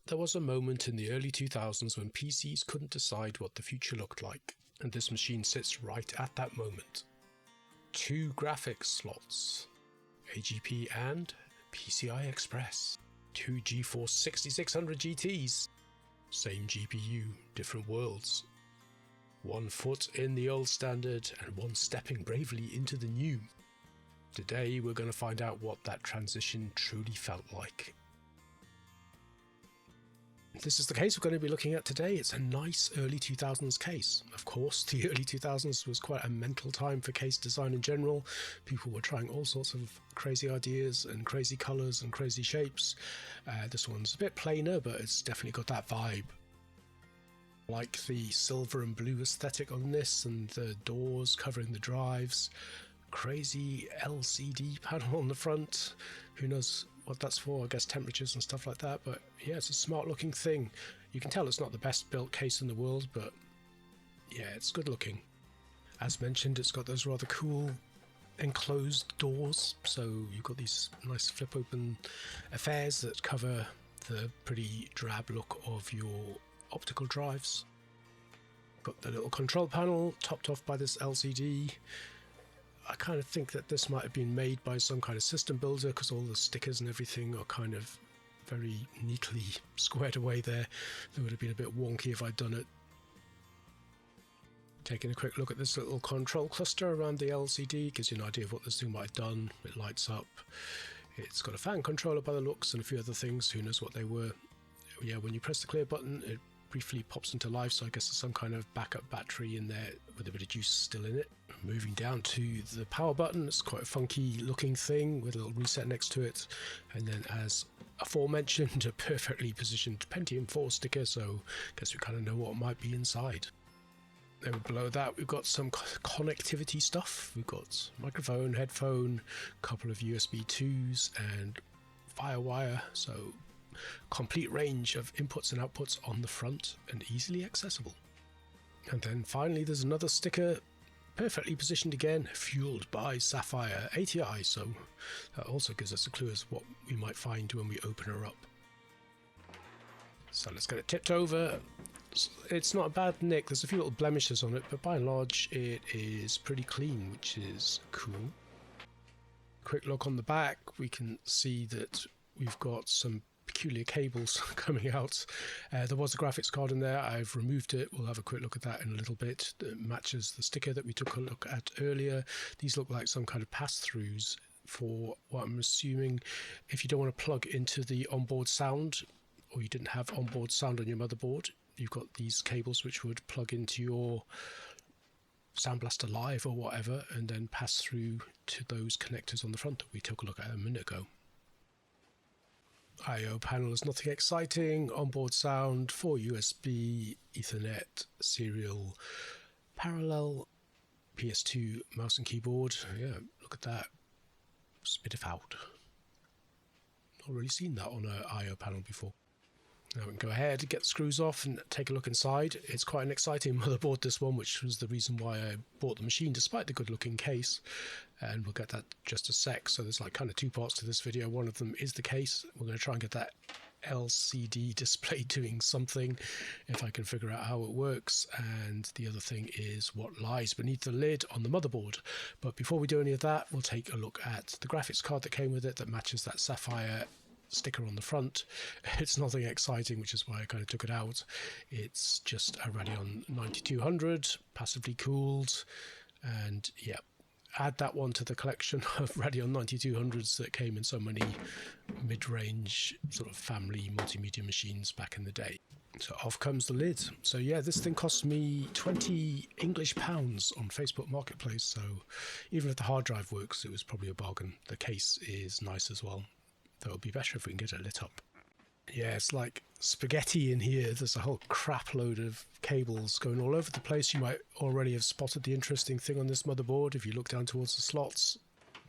There was a moment in the early 2000s when PCs couldn't decide what the future looked like, and this machine sits right at that moment. 2 graphics slots, AGP and PCI Express, 2 GeForce 6600 GTs, same GPU, different worlds. 1 foot in the old standard and 1 stepping bravely into the new. Today we're going to find out what that transition truly felt like. This is the case we're going to be looking at today. It's a nice early 2000s case. Of course, the early 2000s was quite a mental time for case design in general. People were trying all sorts of crazy ideas and crazy colours and crazy shapes. This one's a bit plainer, but it's definitely got that vibe. Like the silver and blue aesthetic on this, and the doors covering the drives. Crazy LCD panel on the front. Who knows what that's for? I guess temperatures and stuff like that. But yeah, it's a smart looking thing. You can tell it's not the best built case in the world, but yeah, it's good looking. As mentioned, it's got those rather cool enclosed doors, so you've got these nice flip open affairs that cover the pretty drab look of your optical drives. Got the little control panel topped off by this LCD. I kind of think that this might have been made by some kind of system builder, because all the stickers and everything are kind of very neatly squared away there. It would have been a bit wonky if I'd done it. Taking a quick look at this little control cluster around the LCD gives you an idea of what this thing might have done. It lights up. It's got a fan controller by the looks and a few other things. Who knows what they were. Yeah, when you press the clear button, it briefly pops into life, so I guess there's some kind of backup battery in there with a bit of juice still in it. Moving down to the power button, it's quite a funky looking thing with a little reset next to it, and then as aforementioned, a perfectly positioned Pentium 4 sticker, so I guess we kind of know what might be inside. Then below that we've got some connectivity stuff. We've got microphone, headphone, a couple of USB 2s and Firewire, so complete range of inputs and outputs on the front and easily accessible. And then finally there's another sticker, perfectly positioned again, fueled by Sapphire ATI, so that also gives us a clue as to what we might find when we open her up. So let's get it tipped over. It's not a bad nick, there's a few little blemishes on it, but by and large it is pretty clean, which is cool. Quick look on the back, we can see that we've got some peculiar cables coming out. There was a graphics card in there. I've removed it. We'll have a quick look at that in a little bit. It matches the sticker that we took a look at earlier. These look like some kind of pass-throughs for what I'm assuming if you don't want to plug into the onboard sound, or you didn't have onboard sound on your motherboard, you've got these cables which would plug into your Sound Blaster Live or whatever and then pass through to those connectors on the front that we took a look at a minute ago. I/O panel is nothing exciting. Onboard sound, 4 USB, Ethernet, serial, parallel, PS2 mouse and keyboard. Yeah, look at that. Spit it out. Not really seen that on an I/O panel before. Now we can go ahead, get the screws off and take a look inside. It's quite an exciting motherboard, this one, which was the reason why I bought the machine despite the good looking case, and we'll get that just a sec. So there's like kind of 2 parts to this video. One of them is the case. We're going to try and get that LCD display doing something if I can figure out how it works, and the other thing is what lies beneath the lid on the motherboard. But before we do any of that, we'll take a look at the graphics card that came with it that matches that Sapphire sticker on the front. It's nothing exciting, which is why I kind of took it out. It's just a Radeon 9200 passively cooled, and yeah, add that one to the collection of Radeon 9200s that came in so many mid-range sort of family multimedia machines back in the day. So off comes the lid. So yeah, this thing cost me 20 English pounds on Facebook Marketplace, so even if the hard drive works, it was probably a bargain. The case is nice as well. That would be better if we can get it lit up. Yeah, it's like spaghetti in here. There's a whole crap load of cables going all over the place. You might already have spotted the interesting thing on this motherboard if you look down towards the slots.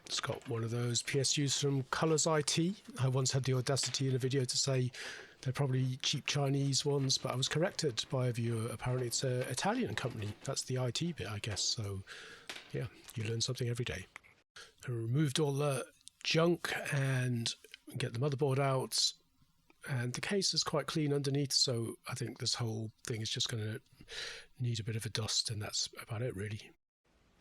It's got one of those PSUs from Colors IT. I once had the audacity in a video to say they're probably cheap Chinese ones, but I was corrected by a viewer. Apparently it's an Italian company. That's the IT bit, I guess. So yeah, you learn something every day. I removed all the junk and get the motherboard out. And the case is quite clean underneath, so I think this whole thing is just going to need a bit of a dust, and that's about it really.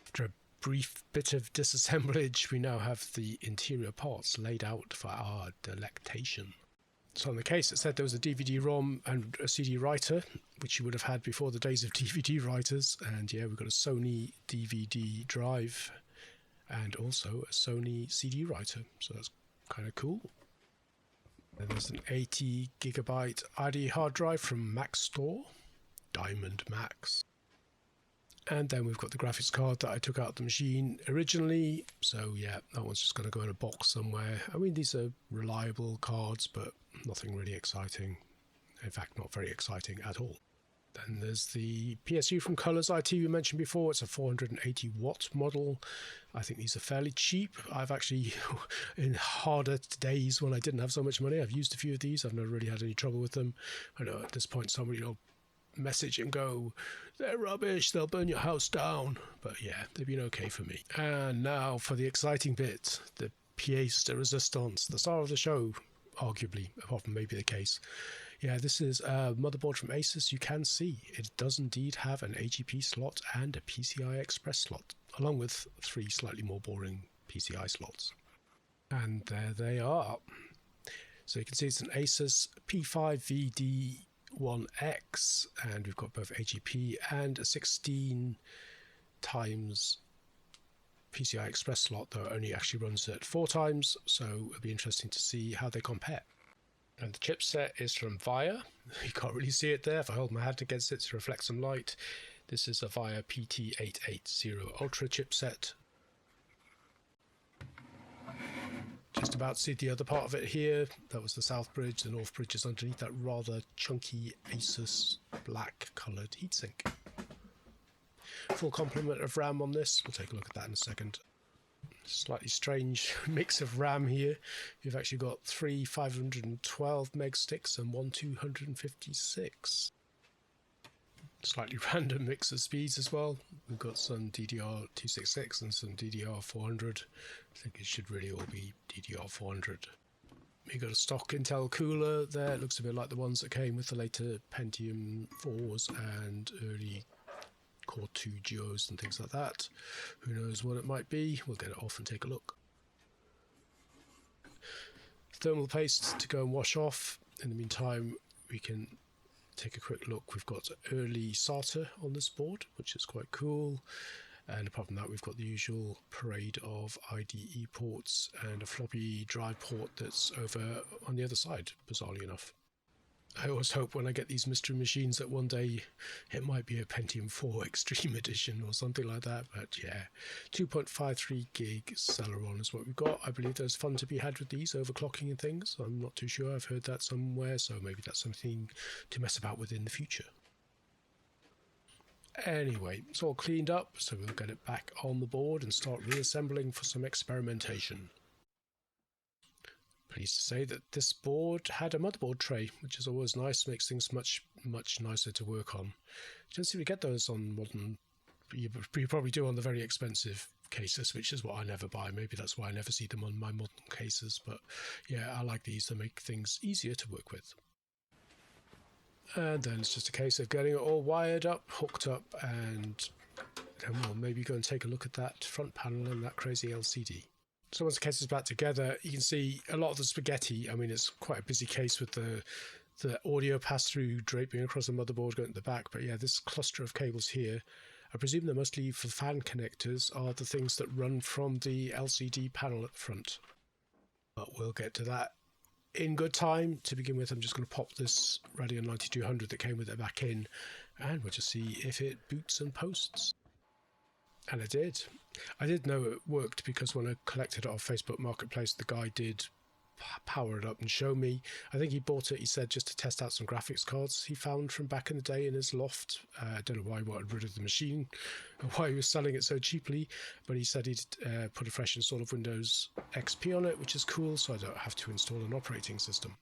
After a brief bit of disassemblage, we now have the interior parts laid out for our delectation. So on the case it said there was a DVD-ROM and a CD writer, which you would have had before the days of DVD writers, and yeah, we've got a Sony DVD drive and also a Sony CD writer, so that's kind of cool. And there's an 80 gigabyte ID hard drive from Mac Store, Diamond Max. And then we've got the graphics card that I took out of the machine originally, so yeah, that one's just going to go in a box somewhere. I mean, these are reliable cards, but nothing really exciting. In fact, not very exciting at all. Then there's the PSU from Colors IT we mentioned before. It's a 480 watt model. I think these are fairly cheap. I've actually, in harder days when I didn't have so much money, I've used a few of these. I've never really had any trouble with them. I know at this point somebody will message and go, they're rubbish, they'll burn your house down. But yeah, they've been okay for me. And now for the exciting bit, the pièce de résistance, the star of the show, arguably, apart from maybe the case. Yeah, this is a motherboard from Asus. You can see it does indeed have an AGP slot and a PCI Express slot, along with 3 slightly more boring PCI slots. And there they are. So you can see it's an Asus P5VD1X, and we've got both AGP and a 16 times PCI Express slot, though it only actually runs it 4 times, so it'll be interesting to see how they compare. And the chipset is from VIA. You can't really see it there. If I hold my hand against it to reflect some light, this is a VIA PT880 Ultra chipset. Just about see the other part of it here. That was the south bridge. The north bridge is underneath that rather chunky Asus black coloured heatsink. Full complement of RAM on this. We'll take a look at that in a second. Slightly strange mix of RAM here. You've actually got 3 512 meg sticks and 1 256. Slightly random mix of speeds as well. We've got some DDR266 and some DDR400. I think it should really all be DDR400. We've got a stock Intel cooler there. It looks a bit like the ones that came with the later Pentium 4s and early Core 2 Duos and things like that. Who knows what it might be? We'll get it off and take a look. Thermal paste to go and wash off. In the meantime, we can take a quick look. We've got early SATA on this board, which is quite cool. And apart from that, we've got the usual parade of IDE ports and a floppy drive port that's over on the other side, bizarrely enough. I always hope when I get these mystery machines that one day it might be a Pentium 4 Extreme Edition or something like that, but yeah, 2.53 gig Celeron is what we've got. I believe there's fun to be had with these, overclocking and things. I'm not too sure, I've heard that somewhere, so maybe that's something to mess about with in the future. Anyway, it's all cleaned up, so we'll get it back on the board and start reassembling for some experimentation. Pleased to say that this board had a motherboard tray, which is always nice, makes things much nicer to work on. You don't seem to get those on modern, you probably do on the very expensive cases, which is what I never buy. Maybe that's why I never see them on my modern cases, but yeah, I like these to make things easier to work with. And then it's just a case of getting it all wired up, hooked up, and then we'll maybe go and take a look at that front panel and that crazy LCD. So once the case is back together, you can see a lot of the spaghetti. I mean, it's quite a busy case with the audio pass-through draping across the motherboard going to the back. But yeah, this cluster of cables here, I presume they're mostly for fan connectors, are the things that run from the LCD panel at the front. But we'll get to that in good time. To begin with, I'm just going to pop this Radeon 9200 that came with it back in, and we'll just see if it boots and posts. And it did. I did know it worked because when I collected it off Facebook Marketplace, the guy did power it up and show me. I think he bought it, he said, just to test out some graphics cards he found from back in the day in his loft. I don't know why he wanted rid of the machine or why he was selling it so cheaply, but he said he'd put a fresh install of Windows XP on it, which is cool, so I don't have to install an operating system.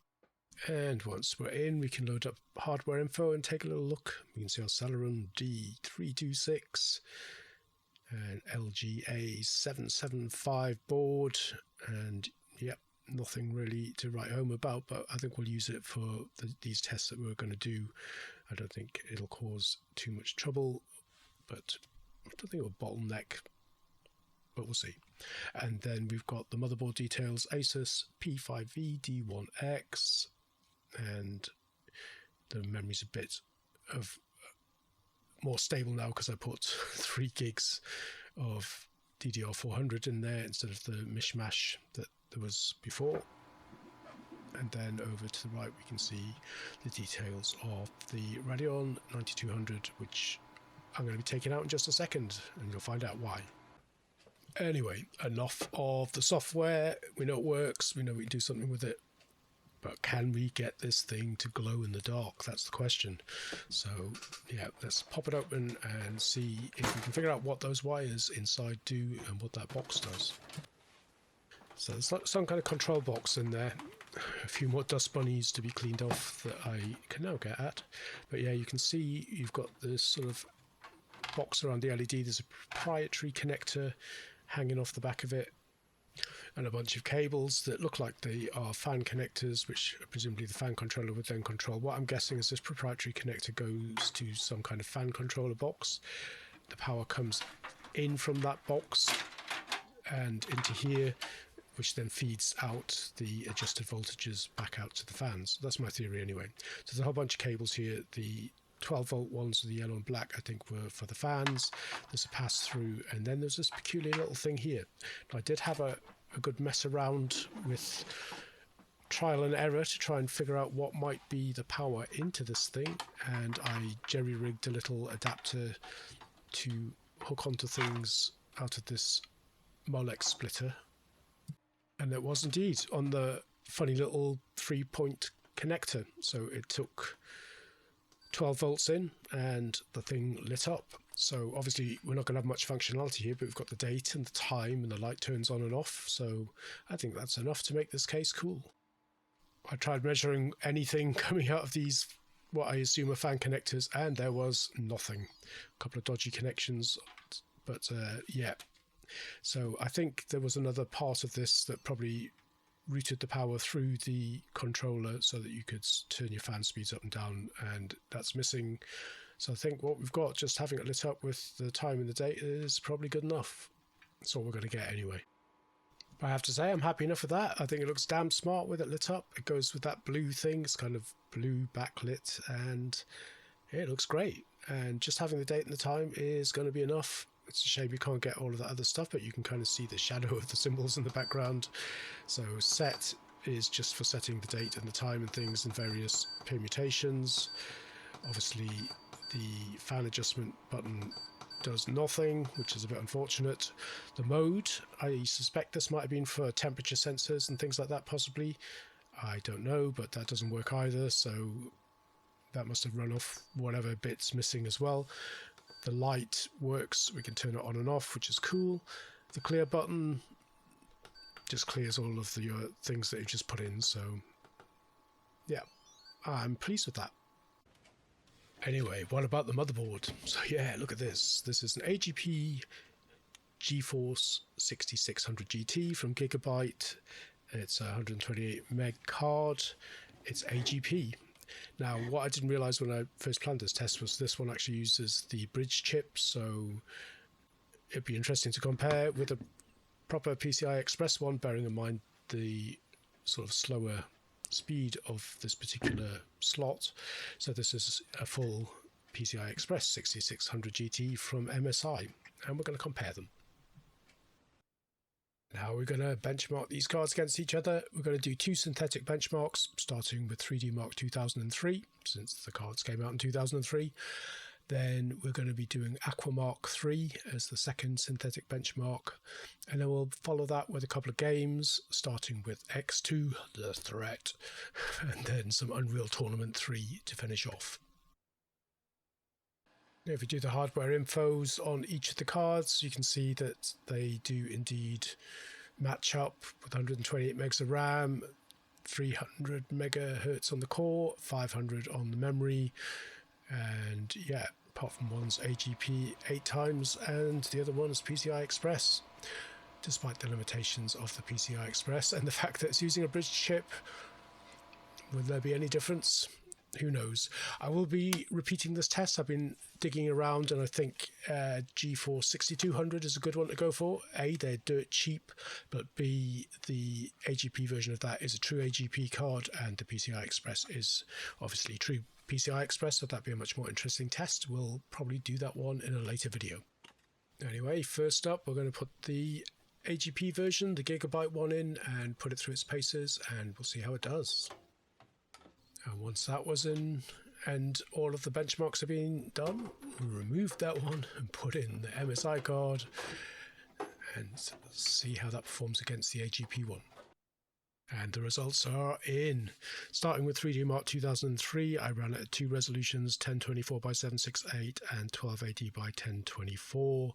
And once we're in, we can load up hardware info and take a little look. We can see our Celeron D326 and LGA 775 board, and yep, nothing really to write home about, but I think we'll use it for these tests that we're going to do. I don't think it'll cause too much trouble, but I don't think it will bottleneck, but we'll see. And then we've got the motherboard details: Asus P5V D1X, and the memory's a bit of more stable now because I put 3 gigs of DDR400 in there instead of the mishmash that there was before. And then over to the right we can see the details of the Radeon 9200, which I'm going to be taking out in just a second, and you'll find out why. Anyway, enough of the software. We know it works, we know we can do something with it, but can we get this thing to glow in the dark? That's the question. So yeah, let's pop it open and see if we can figure out what those wires inside do and what that box does. So there's some kind of control box in there. A few more dust bunnies to be cleaned off that I can now get at. But yeah, you can see you've got this sort of box around the LED. There's a proprietary connector hanging off the back of it, and a bunch of cables that look like they are fan connectors, which presumably the fan controller would then control. What I'm guessing is this proprietary connector goes to some kind of fan controller box. The power comes in from that box and into here, which then feeds out the adjusted voltages back out to the fans. That's my theory anyway. So there's a whole bunch of cables here. The 12-volt ones, the yellow and black, I think were for the fans. There's a pass-through, and then there's this peculiar little thing here. Now, I did have a good mess around with trial and error to try and figure out what might be the power into this thing, and I jerry-rigged a little adapter to hook onto things out of this Molex splitter, and it was indeed on the funny little 3-point connector. So it took 12 volts in and the thing lit up. So obviously we're not going to have much functionality here, but we've got the date and the time and the light turns on and off. So I think that's enough to make this case cool. I tried measuring anything coming out of these, what I assume are fan connectors, and there was nothing. A couple of dodgy connections, but yeah. So I think there was another part of this that probably routed the power through the controller so that you could turn your fan speeds up and down, and that's missing. So I think what we've got, just having it lit up with the time and the date, is probably good enough. That's all we're going to get anyway. But I have to say, I'm happy enough with that. I think it looks damn smart with it lit up. It goes with that blue thing. It's kind of blue backlit, and it looks great. And just having the date and the time is going to be enough. It's a shame you can't get all of that other stuff, but you can kind of see the shadow of the symbols in the background. So set is just for setting the date and the time and things in various permutations. Obviously the fan adjustment button does nothing, which is a bit unfortunate. The mode, I suspect this might have been for temperature sensors and things like that possibly. I don't know, but that doesn't work either, so that must have run off whatever bit's missing as well. The light works, we can turn it on and off, which is cool. The clear button just clears all of the things that you've just put in, so yeah, I'm pleased with that. Anyway, what about the motherboard? So yeah, look at this. This is an AGP GeForce 6600 GT from Gigabyte. It's a 128 meg card. It's AGP. Now, what I didn't realise when I first planned this test was this one actually uses the bridge chip, so it'd be interesting to compare with a proper PCI Express one, bearing in mind the sort of slower speed of this particular slot. So this is a full PCI Express 6600 GT from MSI, and we're going to compare them. Now we're going to benchmark these cards against each other. We're going to do 2 synthetic benchmarks, starting with 3D Mark 2003, since the cards came out in 2003. Then we're going to be doing Aquamark 3 as the second synthetic benchmark. And then we'll follow that with a couple of games, starting with X2, The Threat, and then some Unreal Tournament 3 to finish off. Now, if you do the hardware infos on each of the cards, you can see that they do indeed match up with 128 megs of RAM, 300 megahertz on the core, 500 on the memory, and yeah, apart from one's AGP 8 times and the other one is PCI Express. despite the limitations of the PCI Express and the fact that it's using a bridge chip. Will there be any difference? Who knows? I will be repeating this test. I've been digging around, and I think GeForce 6200 is a good one to go for. A, they do it cheap, but B, the AGP version of that is a true AGP card, and the PCI Express is obviously true PCI Express, so that'd be a much more interesting test. We'll probably do that one in a later video. Anyway, first up, we're going to put the AGP version, the Gigabyte one, in and put it through its paces, and we'll see how it does. And once that was in and all of the benchmarks have been done, remove that one and put in the MSI card and see how that performs against the AGP one. And the results are in. Starting with 3DMark 2003, I ran it at two resolutions, 1024 by 768 and 1280 by 1024.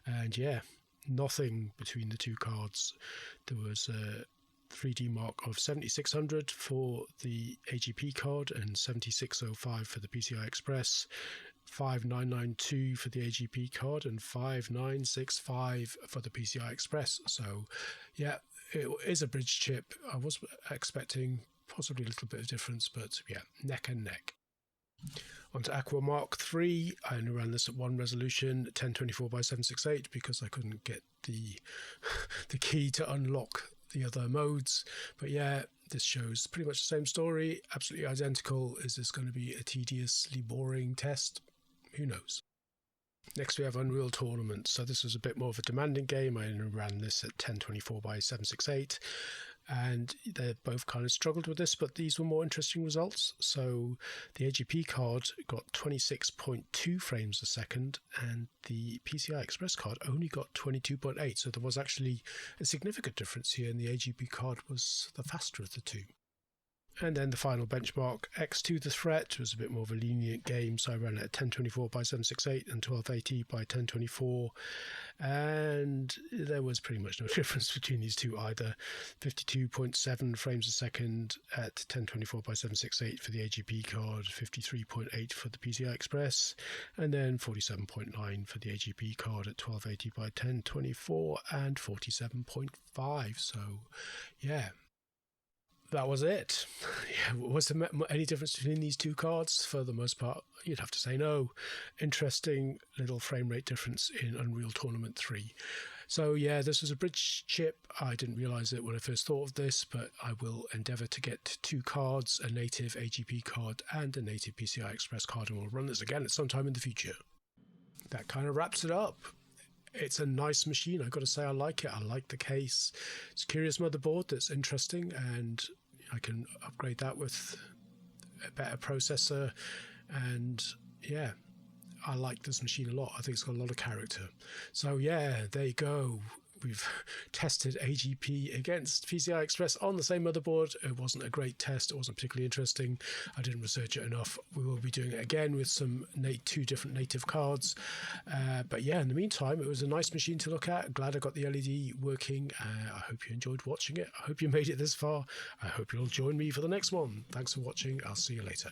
And yeah, nothing between the two cards. There was a 3DMark of 7600 for the AGP card and 7605 for the PCI Express, 5992 for the AGP card and 5965 for the PCI Express. So yeah, it is a bridge chip. I was expecting possibly a little bit of difference, but yeah, neck and neck. On to Aqua Mark 3. I only ran this at one resolution, 1024 by 768, because I couldn't get the key to unlock the other modes. But yeah, this shows pretty much the same story, absolutely identical. Is this going to be a tediously boring test? Who knows? Next we have Unreal Tournament. So this was a bit more of a demanding game. I only ran this at 1024 by 768, and they both kind of struggled with this, but these were more interesting results. So the AGP card got 26.2 frames a second, and the PCI Express card only got 22.8. So there was actually a significant difference here, and the AGP card was the faster of the two. And then the final benchmark, X2 The Threat, was a bit more of a lenient game, so I ran it at 1024 by 768 and 1280 by 1024, and there was pretty much no difference between these two either. 52.7 frames a second at 1024 by 768 for the AGP card, 53.8 for the PCI Express, and then 47.9 for the AGP card at 1280 by 1024 and 47.5. So yeah, that was it. Yeah, was there any difference between these two cards? For the most part, you'd have to say no. Interesting little frame rate difference in Unreal Tournament 3. So yeah, this was a bridge chip. I didn't realise it when I first thought of this, but I will endeavour to get two cards, a native AGP card and a native PCI Express card, and we'll run this again at some time in the future. That kind of wraps it up. It's a nice machine. I've got to say I like it. I like the case. It's a curious motherboard that's interesting, and I can upgrade that with a better processor. And yeah, I like this machine a lot. I think it's got a lot of character. So yeah, there you go. We've tested AGP against PCI Express on the same motherboard. It wasn't a great test. It wasn't particularly interesting. I didn't research it enough. We will be doing it again with some two different native cards. But yeah, in the meantime, it was a nice machine to look at. Glad I got the LED working. I hope you enjoyed watching it. I hope you made it this far. I hope you'll join me for the next one. Thanks for watching. I'll see you later.